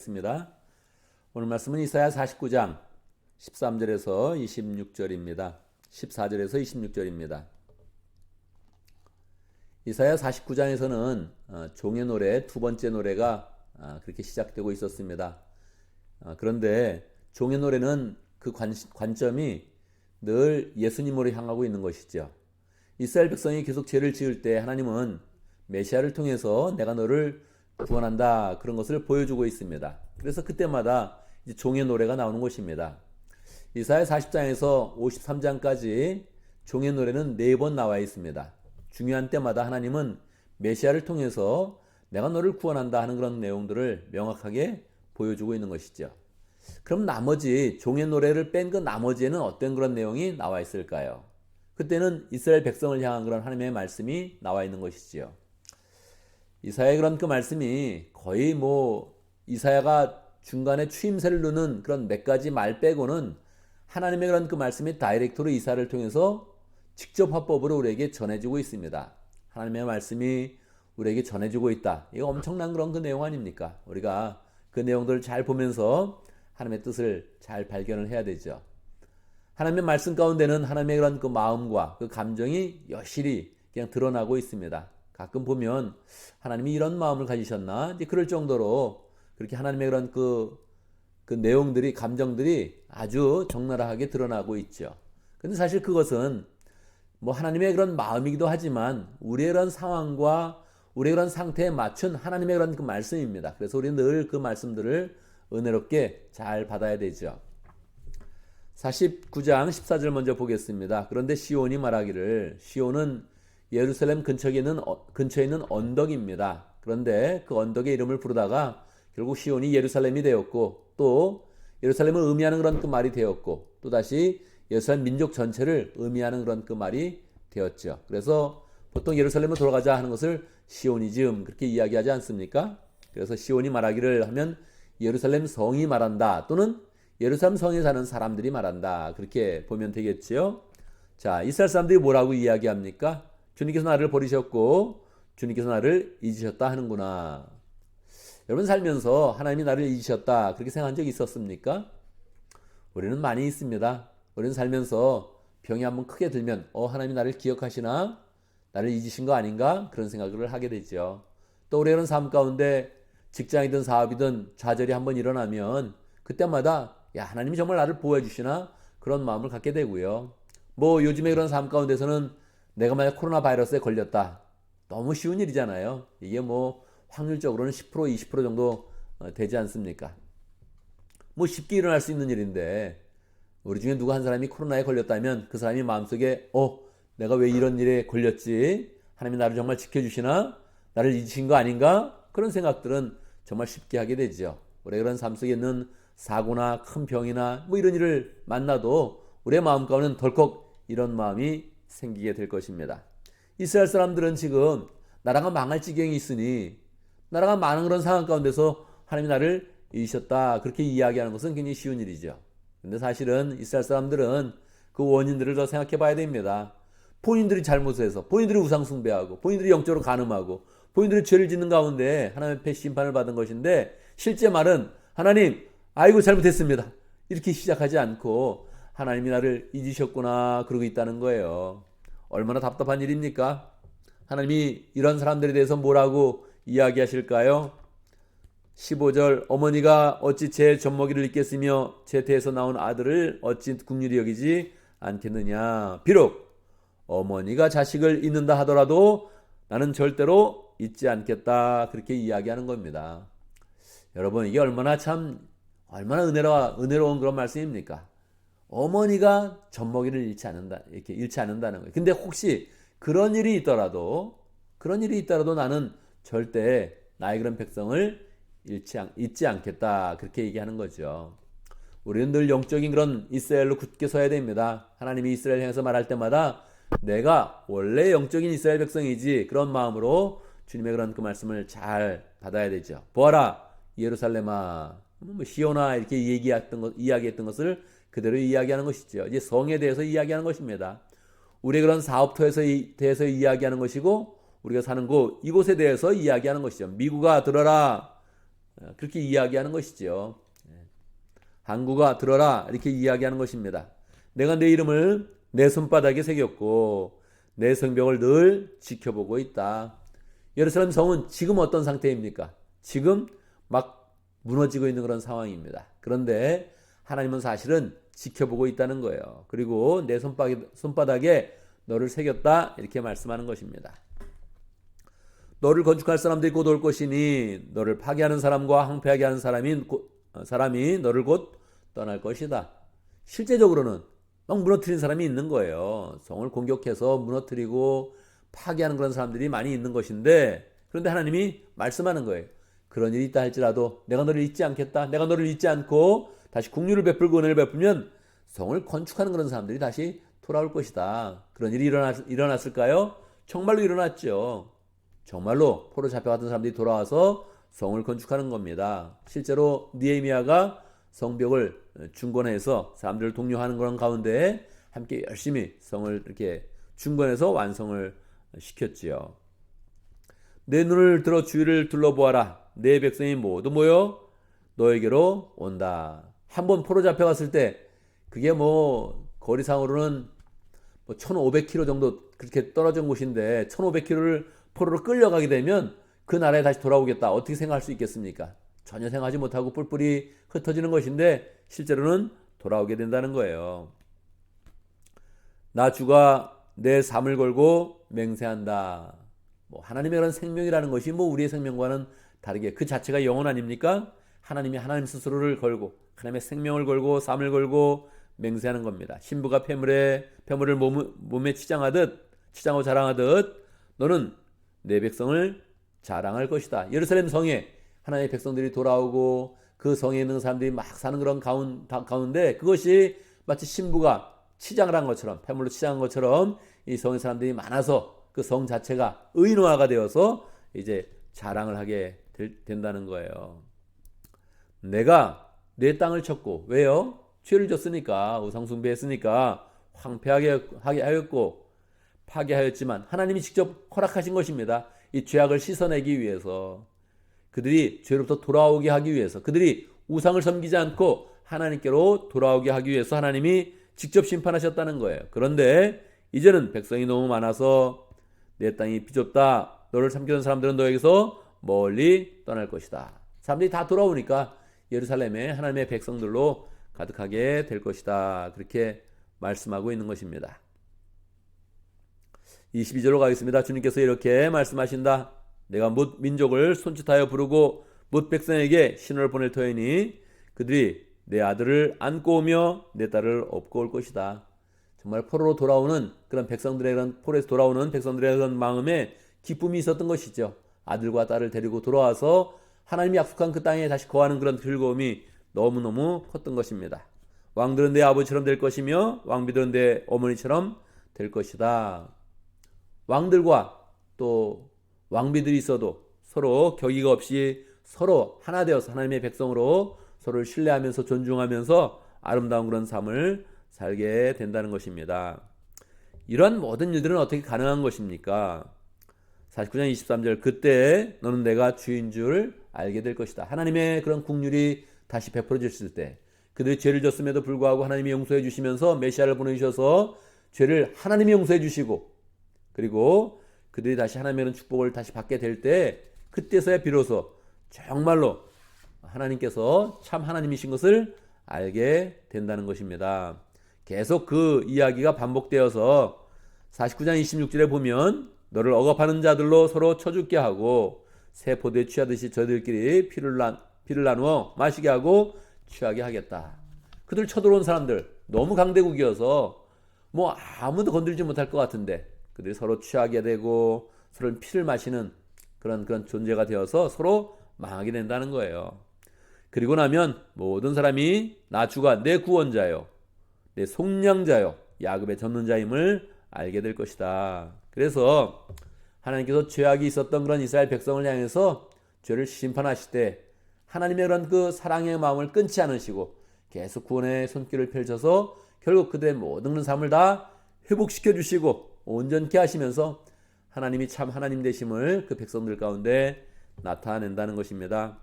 있습니다. 오늘 말씀은 이사야 49장 13절에서 26절입니다. 14절에서 26절입니다. 이사야 49장에서는 종의 노래 두 번째 노래가 그렇게 시작되고 있었습니다. 그런데 종의 노래는 그 관점이 늘 예수님으로 향하고 있는 것이죠. 이스라엘 백성이 계속 죄를 지을 때 하나님은 메시아를 통해서 내가 너를 구원한다, 그런 것을 보여주고 있습니다. 그래서 그때마다 이제 종의 노래가 나오는 것입니다. 이사야 40장에서 53장까지 종의 노래는 4번 나와 있습니다. 중요한 때마다 하나님은 메시아를 통해서 내가 너를 구원한다 하는 그런 내용들을 명확하게 보여주고 있는 것이죠. 그럼 나머지 종의 노래를 뺀 그 나머지에는 어떤 그런 내용이 나와 있을까요? 그때는 이스라엘 백성을 향한 그런 하나님의 말씀이 나와 있는 것이지요. 이사야의 그런 그 말씀이 거의 이사야가 중간에 추임새를 넣는 그런 몇 가지 말 빼고는 하나님의 그런 그 말씀이 다이렉트로 이사야를 통해서 직접 화법으로 우리에게 전해지고 있습니다. 하나님의 말씀이 우리에게 전해지고 있다. 이거 엄청난 그런 그 내용 아닙니까? 우리가 그 내용들을 잘 보면서 하나님의 뜻을 잘 발견을 해야 되죠. 하나님의 말씀 가운데는 하나님의 그런 그 마음과 그 감정이 여실히 그냥 드러나고 있습니다. 가끔 보면 하나님이 이런 마음을 가지셨나? 이제 그럴 정도로 그렇게 하나님의 그런 그 내용들이, 감정들이 아주 적나라하게 드러나고 있죠. 근데 사실 그것은 하나님의 그런 마음이기도 하지만 우리의 그런 상황과 우리의 그런 상태에 맞춘 하나님의 그런 그 말씀입니다. 그래서 우리는 늘 그 말씀들을 은혜롭게 잘 받아야 되죠. 49장 14절 먼저 보겠습니다. 그런데 시온이 말하기를, 시온은 예루살렘 근처에 있는 언덕입니다. 그런데 그 언덕의 이름을 부르다가 결국 시온이 예루살렘이 되었고, 또 예루살렘을 의미하는 그런 그 말이 되었고, 또다시 예루살렘 민족 전체를 의미하는 그런 그 말이 되었죠. 그래서 보통 예루살렘으로 돌아가자 하는 것을 시오니즘, 그렇게 이야기하지 않습니까? 그래서 시온이 말하기를 하면 예루살렘 성이 말한다, 또는 예루살렘 성에 사는 사람들이 말한다, 그렇게 보면 되겠지요. 자, 이스라엘 사람들이 뭐라고 이야기합니까? 주님께서 나를 버리셨고 주님께서 나를 잊으셨다 하는구나. 여러분 살면서 하나님이 나를 잊으셨다 그렇게 생각한 적이 있었습니까? 우리는 많이 있습니다. 우리는 살면서 병이 한번 크게 들면 하나님이 나를 기억하시나? 나를 잊으신 거 아닌가? 그런 생각을 하게 되죠. 또 우리의 삶 가운데 직장이든 사업이든 좌절이 한번 일어나면 그때마다 하나님이 정말 나를 보호해 주시나? 그런 마음을 갖게 되고요. 요즘에 그런 삶 가운데서는 내가 만약 코로나 바이러스에 걸렸다. 너무 쉬운 일이잖아요. 이게 확률적으로는 10% 20% 정도 되지 않습니까? 쉽게 일어날 수 있는 일인데, 우리 중에 누구 한 사람이 코로나에 걸렸다면 그 사람이 마음속에 내가 왜 이런 일에 걸렸지? 하나님이 나를 정말 지켜주시나? 나를 잊으신 거 아닌가? 그런 생각들은 정말 쉽게 하게 되죠. 우리가 그런 삶 속에 있는 사고나 큰 병이나 이런 일을 만나도 우리의 마음 가운데는 덜컥 이런 마음이 생기게 될 것입니다. 이스라엘 사람들은 지금 나라가 망할 지경이 있으니, 나라가 많은 그런 상황 가운데서 하나님이 나를 잊으셨다 그렇게 이야기하는 것은 굉장히 쉬운 일이죠. 근데 사실은 이스라엘 사람들은 그 원인들을 더 생각해 봐야 됩니다. 본인들이 잘못을 해서, 본인들이 우상 숭배하고, 본인들이 영적으로 간음하고, 본인들이 죄를 짓는 가운데 하나님의 패 심판을 받은 것인데, 실제 말은 하나님, 아이고 잘못했습니다, 이렇게 시작하지 않고 하나님이 나를 잊으셨구나 그러고 있다는 거예요. 얼마나 답답한 일입니까? 하나님이 이런 사람들에 대해서 뭐라고 이야기하실까요? 15절, 어머니가 어찌 제 젖먹이를 잊겠으며 제 태에서 나온 아들을 어찌 긍휼히 여기지 않겠느냐. 비록 어머니가 자식을 잊는다 하더라도 나는 절대로 잊지 않겠다, 그렇게 이야기하는 겁니다. 여러분, 이게 얼마나 은혜로운 그런 말씀입니까? 어머니가 젖먹이를 잃지 않는다는 거예요. 근데 혹시 그런 일이 있더라도 나는 절대 나의 그런 백성을 잊지 않겠다, 그렇게 얘기하는 거죠. 우리는 늘 영적인 그런 이스라엘로 굳게 서야 됩니다. 하나님이 이스라엘 향해서 말할 때마다 내가 원래 영적인 이스라엘 백성이지, 그런 마음으로 주님의 그런 그 말씀을 잘 받아야 되죠. 보아라 예루살렘아, 시온아, 이렇게 이야기했던 것을 그대로 이야기하는 것이죠. 이제 성에 대해서 이야기하는 것입니다. 우리의 그런 사업터에 대해서 이야기하는 것이고, 우리가 사는 이곳에 대해서 이야기하는 것이죠. 미국아 들어라, 그렇게 이야기하는 것이죠. 항구가 들어라 이렇게 이야기하는 것입니다. 내가 내 이름을 내 손바닥에 새겼고 내 성벽을 늘 지켜보고 있다. 예루살렘 성은 지금 어떤 상태입니까? 지금 막 무너지고 있는 그런 상황입니다. 그런데 하나님은 사실은 지켜보고 있다는 거예요. 그리고 내 손바닥에 너를 새겼다 이렇게 말씀하는 것입니다. 너를 건축할 사람들이 곧 올 것이니 너를 파괴하는 사람과 황폐하게 하는 사람이 너를 곧 떠날 것이다. 실제적으로는 막 무너뜨린 사람이 있는 거예요. 성을 공격해서 무너뜨리고 파괴하는 그런 사람들이 많이 있는 것인데, 그런데 하나님이 말씀하는 거예요. 그런 일이 있다 할지라도 내가 너를 잊지 않겠다. 내가 너를 잊지 않고 다시 긍휼을 베풀고 은혜를 베풀면 성을 건축하는 그런 사람들이 다시 돌아올 것이다. 그런 일이 일어났을까요? 정말로 일어났죠. 정말로 포로 잡혀갔던 사람들이 돌아와서 성을 건축하는 겁니다. 실제로 느헤미야가 성벽을 중건해서 사람들을 독려하는 그런 가운데 함께 열심히 성을 이렇게 중건해서 완성을 시켰지요. 내 눈을 들어 주위를 둘러보아라. 내 백성이 모두 모여 너에게로 온다. 한번 포로 잡혀갔을 때 그게 거리상으로는 1500km 정도 그렇게 떨어진 곳인데 1500km를 포로로 끌려가게 되면 그 나라에 다시 돌아오겠다. 어떻게 생각할 수 있겠습니까? 전혀 생각하지 못하고 뿔뿔이 흩어지는 것인데 실제로는 돌아오게 된다는 거예요. 나 주가 내 삶을 걸고 맹세한다. 하나님의 그런 생명이라는 것이 우리의 생명과는 다르게 그 자체가 영혼 아닙니까? 하나님이 하나님 스스로를 걸고 하나님의 생명을 걸고 삶을 걸고 맹세하는 겁니다. 신부가 폐물을 몸에 치장하고 자랑하듯 너는 내 백성을 자랑할 것이다. 예루살렘 성에 하나님의 백성들이 돌아오고 그 성에 있는 사람들이 막 사는 그런 가운데 그것이 마치 신부가 치장을 한 것처럼 폐물로 치장한 것처럼 이 성의 사람들이 많아서 그 성 자체가 의인화가 되어서 이제 자랑을 하게 된다는 거예요. 내가 내 땅을 쳤고 왜요? 죄를 졌으니까 우상 숭배했으니까 황폐하게 하였고 파괴하였지만 하나님이 직접 허락하신 것입니다. 이 죄악을 씻어내기 위해서 그들이 죄로부터 돌아오게 하기 위해서 그들이 우상을 섬기지 않고 하나님께로 돌아오게 하기 위해서 하나님이 직접 심판하셨다는 거예요. 그런데 이제는 백성이 너무 많아서 내 땅이 비좁다. 너를 삼키던 사람들은 너에게서 멀리 떠날 것이다. 사람들이 다 돌아오니까 예루살렘에 하나님의 백성들로 가득하게 될 것이다. 그렇게 말씀하고 있는 것입니다. 22절로 가겠습니다. 주님께서 이렇게 말씀하신다. 내가 뭇 민족을 손짓하여 부르고 뭇 백성에게 신호를 보낼 터이니 그들이 내 아들을 안고 오며 내 딸을 업고 올 것이다. 정말 포로로 돌아오는 그런 포로에서 돌아오는 백성들의 그런 마음에 기쁨이 있었던 것이죠. 아들과 딸을 데리고 돌아와서 하나님이 약속한 그 땅에 다시 거하는 그런 즐거움이 너무너무 컸던 것입니다. 왕들은 내 아버지처럼 될 것이며 왕비들은 내 어머니처럼 될 것이다. 왕들과 또 왕비들이 있어도 서로 격의가 없이 서로 하나 되어서 하나님의 백성으로 서로를 신뢰하면서 존중하면서 아름다운 그런 삶을 살게 된다는 것입니다. 이러한 모든 일들은 어떻게 가능한 것입니까? 49장 23절 그때 너는 내가 주인 줄 알게 될 것이다. 하나님의 그런 긍휼이 다시 베풀어졌을 때 그들이 죄를 졌음에도 불구하고 하나님이 용서해 주시면서 메시아를 보내주셔서 죄를 하나님이 용서해 주시고 그리고 그들이 다시 하나님의 축복을 다시 받게 될 때 그때서야 비로소 정말로 하나님께서 참 하나님이신 것을 알게 된다는 것입니다. 계속 그 이야기가 반복되어서 49장 26절에 보면 너를 억압하는 자들로 서로 쳐죽게 하고 새 포도에 취하듯이 저들끼리 피를 나누어 마시게 하고 취하게 하겠다. 그들 쳐들어온 사람들 너무 강대국이어서 아무도 건들지 못할 것 같은데 그들이 서로 취하게 되고 서로 피를 마시는 그런 존재가 되어서 서로 망하게 된다는 거예요. 그리고 나면 모든 사람이 나 주가 내 구원자요 내 속량자요 야곱의 전능자임을 알게 될 것이다. 그래서 하나님께서 죄악이 있었던 그런 이스라엘 백성을 향해서 죄를 심판하실 때 하나님의 그런 그 사랑의 마음을 끊지 않으시고 계속 구원의 손길을 펼쳐서 결국 그들의 모든 삶을 다 회복시켜 주시고 온전케 하시면서 하나님이 참 하나님 되심을 그 백성들 가운데 나타낸다는 것입니다.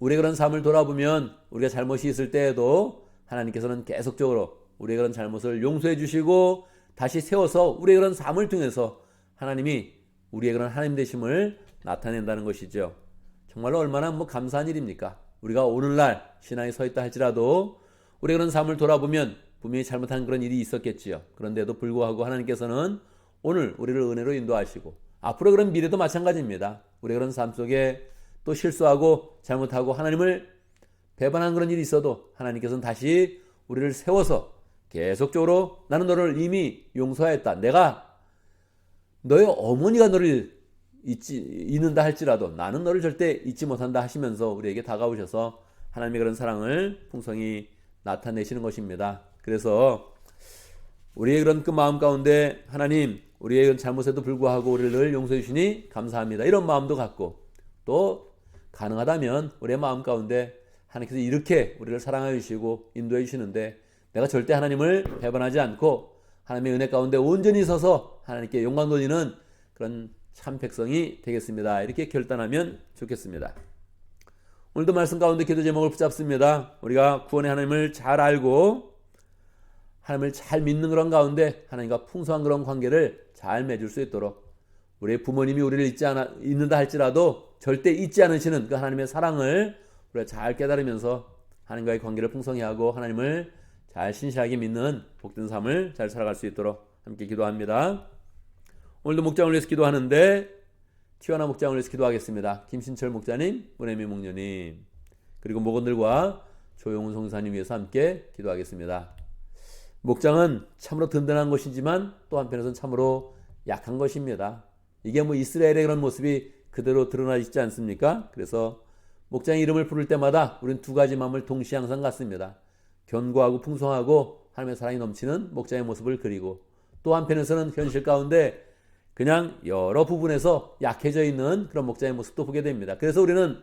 우리의 그런 삶을 돌아보면 우리가 잘못이 있을 때에도 하나님께서는 계속적으로 우리의 그런 잘못을 용서해 주시고 다시 세워서 우리의 그런 삶을 통해서 하나님이 우리의 그런 하나님 되심을 나타낸다는 것이죠. 정말로 얼마나 감사한 일입니까? 우리가 오늘날 신앙에 서 있다 할지라도 우리의 그런 삶을 돌아보면 분명히 잘못한 그런 일이 있었겠지요. 그런데도 불구하고 하나님께서는 오늘 우리를 은혜로 인도하시고 앞으로 그런 미래도 마찬가지입니다. 우리의 그런 삶 속에 또 실수하고 잘못하고 하나님을 배반한 그런 일이 있어도 하나님께서는 다시 우리를 세워서 계속적으로 나는 너를 이미 용서하였다. 내가 너의 어머니가 너를 잊는다 할지라도 나는 너를 절대 잊지 못한다 하시면서 우리에게 다가오셔서 하나님의 그런 사랑을 풍성히 나타내시는 것입니다. 그래서 우리의 그런 그 마음 가운데 하나님 우리의 잘못에도 불구하고 우리를 용서해 주시니 감사합니다. 이런 마음도 갖고 또 가능하다면 우리의 마음 가운데 하나님께서 이렇게 우리를 사랑해 주시고 인도해 주시는데 내가 절대 하나님을 배반하지 않고 하나님의 은혜 가운데 온전히 서서 하나님께 영광 돌리는 그런 참 백성이 되겠습니다. 이렇게 결단하면 좋겠습니다. 오늘도 말씀 가운데 기도 제목을 붙잡습니다. 우리가 구원의 하나님을 잘 알고 하나님을 잘 믿는 그런 가운데 하나님과 풍성한 그런 관계를 잘 맺을 수 있도록 우리의 부모님이 우리를 잊는다 할지라도 절대 잊지 않으시는 그 하나님의 사랑을 우리가 잘 깨달으면서 하나님과의 관계를 풍성히 하고 하나님을 잘 신실하게 믿는 복된 삶을 잘 살아갈 수 있도록 함께 기도합니다. 오늘도 목장을 위해서 기도하는데 티와나 목장을 위해서 기도하겠습니다. 김신철 목자님, 문혜미 목녀님, 그리고 목원들과 조용훈 송사님 위해서 함께 기도하겠습니다. 목장은 참으로 든든한 것이지만 또 한편에서는 참으로 약한 것입니다. 이게 이스라엘의 그런 모습이 그대로 드러나 있지 않습니까? 그래서 목장의 이름을 부를 때마다 우리는 두 가지 마음을 동시에 항상 갖습니다. 견고하고 풍성하고 하나님의 사랑이 넘치는 목장의 모습을 그리고 또 한편에서는 현실 가운데 그냥 여러 부분에서 약해져 있는 그런 목장의 모습도 보게 됩니다. 그래서 우리는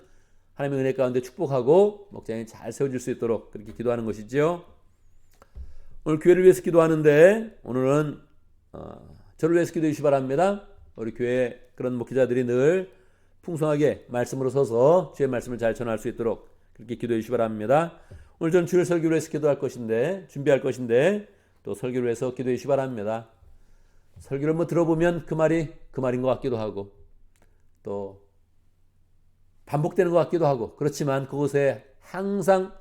하나님의 은혜 가운데 축복하고 목장이 잘 세워질 수 있도록 그렇게 기도하는 것이죠. 오늘 교회를 위해서 기도하는데 오늘은 저를 위해서 기도해 주시기 바랍니다. 우리 교회 그런 목회자들이 늘 풍성하게 말씀으로 서서 주의 말씀을 잘 전할 수 있도록 그렇게 기도해 주시기 바랍니다. 오늘 저는 주일 설교를 위해서 기도할 것인데 준비할 것인데 또 설교를 위해서 기도해 주시기 바랍니다. 설교를 들어보면 그 말이 그 말인 것 같기도 하고 또 반복되는 것 같기도 하고 그렇지만 그곳에 항상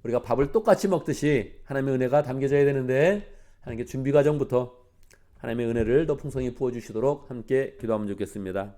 우리가 밥을 똑같이 먹듯이 하나님의 은혜가 담겨져야 되는데 하나님께 준비 과정부터 하나님의 은혜를 더 풍성히 부어주시도록 함께 기도하면 좋겠습니다.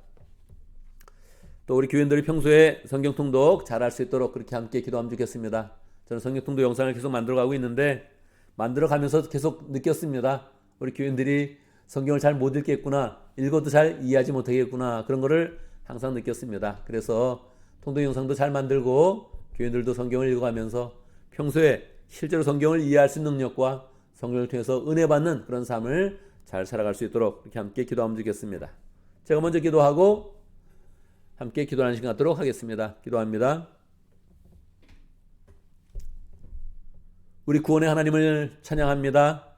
또 우리 교인들이 평소에 성경 통독 잘할 수 있도록 그렇게 함께 기도하면 좋겠습니다. 저는 성경 통독 영상을 계속 만들어가고 있는데 만들어가면서 계속 느꼈습니다. 우리 교인들이 성경을 잘 못 읽겠구나, 읽어도 잘 이해하지 못하겠구나, 그런 거를 항상 느꼈습니다. 그래서 통독 영상도 잘 만들고 교인들도 성경을 읽어가면서 평소에 실제로 성경을 이해할 수 있는 능력과 성경을 통해서 은혜 받는 그런 삶을 잘 살아갈 수 있도록 이렇게 함께 기도하면 좋겠습니다. 제가 먼저 기도하고 함께 기도하는 시간 갖도록 하겠습니다. 기도합니다. 우리 구원의 하나님을 찬양합니다.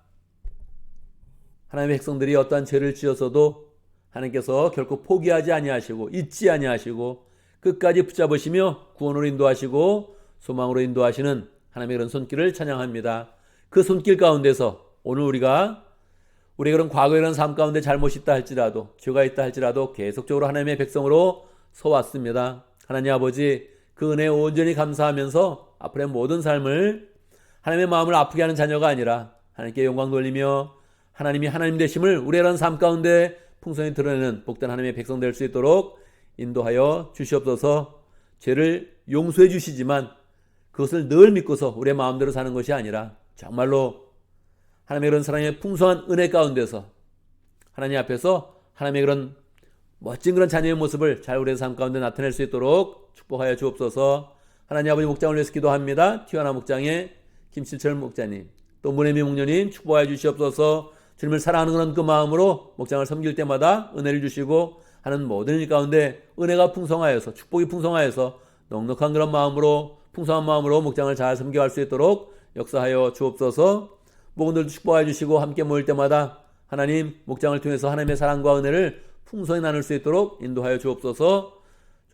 하나님의 백성들이 어떠한 죄를 지어서도 하나님께서 결코 포기하지 아니하시고 잊지 아니하시고 끝까지 붙잡으시며 구원으로 인도하시고 소망으로 인도하시는 하나님의 그런 손길을 찬양합니다. 그 손길 가운데서 오늘 우리가 우리 그런 과거의 그런 삶 가운데 잘못이 있다 할지라도 죄가 있다 할지라도 계속적으로 하나님의 백성으로 서왔습니다. 하나님 아버지 그 은혜에 온전히 감사하면서 앞으로의 모든 삶을 하나님의 마음을 아프게 하는 자녀가 아니라 하나님께 영광 돌리며 하나님이 하나님 되심을 우리의 그런 삶 가운데 풍성히 드러내는 복된 하나님의 백성 될 수 있도록 인도하여 주시옵소서. 죄를 용서해 주시지만 그것을 늘 믿고서 우리의 마음대로 사는 것이 아니라 정말로 하나님의 그런 사랑의 풍성한 은혜 가운데서 하나님 앞에서 하나님의 그런 멋진 그런 자녀의 모습을 잘 우리의 삶 가운데 나타낼 수 있도록 축복하여 주옵소서. 하나님 아버지 목장을 위해서 기도합니다. 티와나 목장의 김신철 목자님 또 문혜미 목녀님 축복하여 주시옵소서. 주님을 사랑하는 그런 그 마음으로 목장을 섬길 때마다 은혜를 주시고 하는 모든 일 가운데 은혜가 풍성하여서 축복이 풍성하여서 넉넉한 그런 마음으로 풍성한 마음으로 목장을 잘 섬겨갈 수 있도록 역사하여 주옵소서. 목원들도 축복하여 주시고 함께 모일 때마다 하나님 목장을 통해서 하나님의 사랑과 은혜를 풍성히 나눌 수 있도록 인도하여 주옵소서.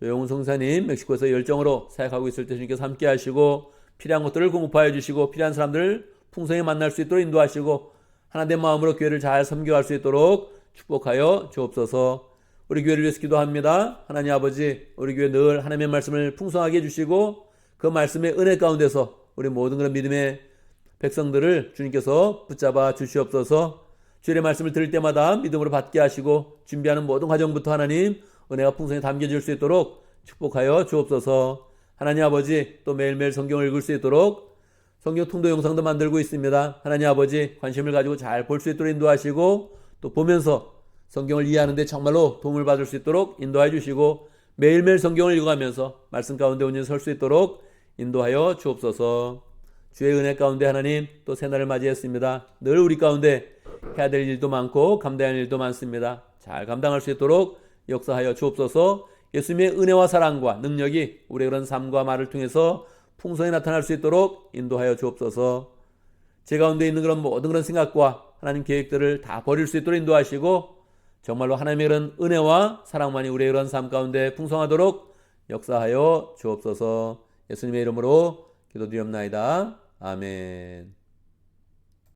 조영훈 성사님 멕시코에서 열정으로 사역하고 있을 때 주님께서 함께 하시고 필요한 것들을 공급하여 주시고 필요한 사람들을 풍성히 만날 수 있도록 인도하시고 하나된 마음으로 교회를 잘 섬겨갈 수 있도록 축복하여 주옵소서. 우리 교회를 위해서 기도합니다. 하나님 아버지, 우리 교회 늘 하나님의 말씀을 풍성하게 해주시고 그 말씀의 은혜 가운데서 우리 모든 그런 믿음의 백성들을 주님께서 붙잡아 주시옵소서. 주의 말씀을 들을 때마다 믿음으로 받게 하시고 준비하는 모든 과정부터 하나님 은혜가 풍성히 담겨질 수 있도록 축복하여 주옵소서. 하나님 아버지, 또 매일매일 성경을 읽을 수 있도록 성경 통도 영상도 만들고 있습니다. 하나님 아버지, 관심을 가지고 잘 볼 수 있도록 인도하시고 또 보면서 성경을 이해하는 데 정말로 도움을 받을 수 있도록 인도해 주시고 매일매일 성경을 읽어가면서 말씀 가운데 온전히 설 수 있도록 인도하여 주옵소서. 주의 은혜 가운데 하나님 또 새날을 맞이했습니다. 늘 우리 가운데 해야 될 일도 많고 감당할 일도 많습니다. 잘 감당할 수 있도록 역사하여 주옵소서. 예수님의 은혜와 사랑과 능력이 우리의 그런 삶과 말을 통해서 풍성히 나타날 수 있도록 인도하여 주옵소서. 제 가운데 있는 그런 모든 그런 생각과 하나님 계획들을 다 버릴 수 있도록 인도하시고 정말로 하나님의 그런 은혜와 사랑만이 우리의 그런 삶 가운데 풍성하도록 역사하여 주옵소서. 예수님의 이름으로 기도드리옵나이다. 아멘.